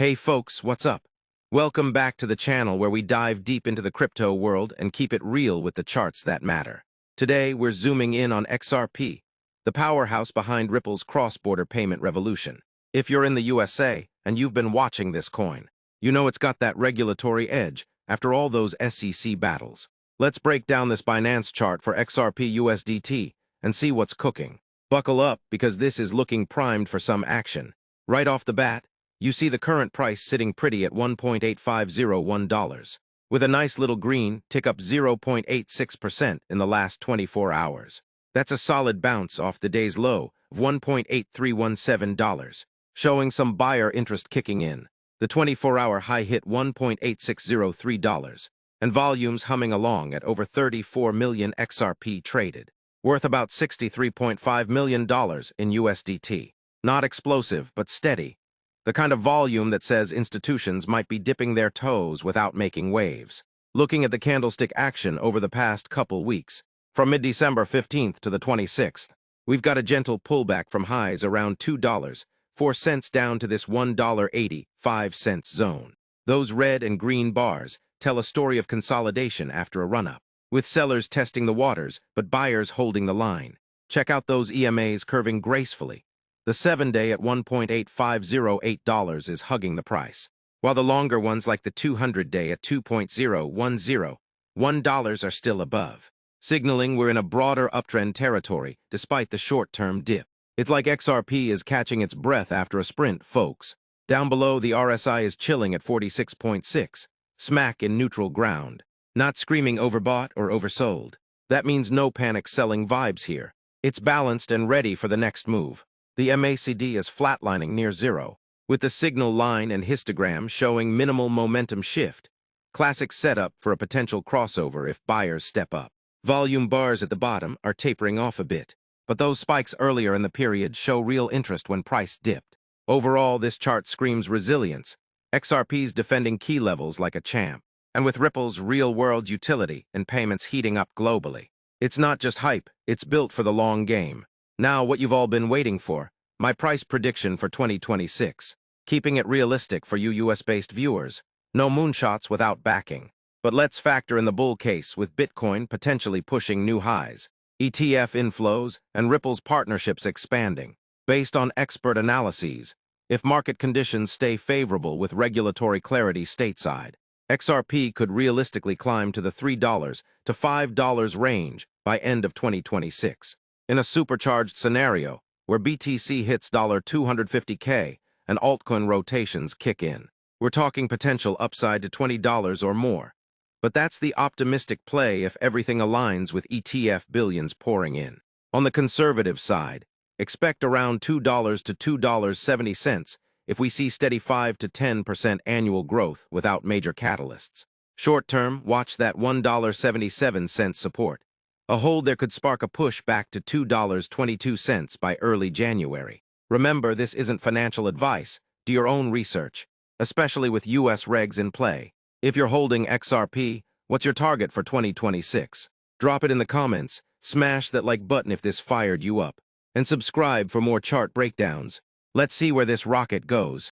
Hey folks, what's up? Welcome back to the channel where we dive deep into the crypto world and keep it real with the charts that matter. Today, we're zooming in on XRP, the powerhouse behind Ripple's cross-border payment revolution. If you're in the USA and you've been watching this coin, you know it's got that regulatory edge after all those SEC battles. Let's break down this Binance chart for XRP USDT and see what's cooking. Buckle up because this is looking primed for some action. Right off the bat, you see the current price sitting pretty at $1.8501, with a nice little green tick up 0.86% in the last 24 hours. That's a solid bounce off the day's low of $1.8317, showing some buyer interest kicking in. The 24-hour high hit $1.8603, and volumes humming along at over 34 million XRP traded, worth about $63.5 million in USDT. Not explosive, but steady. The kind of volume that says institutions might be dipping their toes without making waves. Looking at the candlestick action over the past couple weeks, from mid-December 15th to the 26th, we've got a gentle pullback from highs around $2.04 down to this $1.85 zone. Those red and green bars tell a story of consolidation after a run-up, with sellers testing the waters but buyers holding the line. Check out those EMAs curving gracefully. The 7-day at $1.8508 is hugging the price, while the longer ones like the 200-day at $2.010 are still above, signaling we're in a broader uptrend territory despite the short-term dip. It's like XRP is catching its breath after a sprint, folks. Down below, the RSI is chilling at 46.6, smack in neutral ground, not screaming overbought or oversold. That means no panic selling vibes here. It's balanced and ready for the next move. The MACD is flatlining near zero, with the signal line and histogram showing minimal momentum shift. Classic setup for a potential crossover if buyers step up. Volume bars at the bottom are tapering off a bit, but those spikes earlier in the period show real interest when price dipped. Overall, this chart screams resilience. XRP's defending key levels like a champ, and with Ripple's real-world utility and payments heating up globally. It's not just hype, it's built for the long game. Now, what you've all been waiting for, my price prediction for 2026. Keeping it realistic for you US-based viewers. No moonshots without backing. But let's factor in the bull case with Bitcoin potentially pushing new highs, ETF inflows, and Ripple's partnerships expanding. Based on expert analyses, if market conditions stay favorable with regulatory clarity stateside, XRP could realistically climb to the $3 to $5 range by end of 2026. In a supercharged scenario where BTC hits $250K and altcoin rotations kick in, we're talking potential upside to $20 or more. But that's the optimistic play if everything aligns with ETF billions pouring in. On the conservative side, expect around $2 to $2.70 if we see steady 5 to 10% annual growth without major catalysts. Short term, watch that $1.77 support. A hold there could spark a push back to $2.22 by early January. Remember, this isn't financial advice. Do your own research, especially with US regs in play. If you're holding XRP, what's your target for 2026? Drop it in the comments, smash that like button if this fired you up, and subscribe for more chart breakdowns. Let's see where this rocket goes.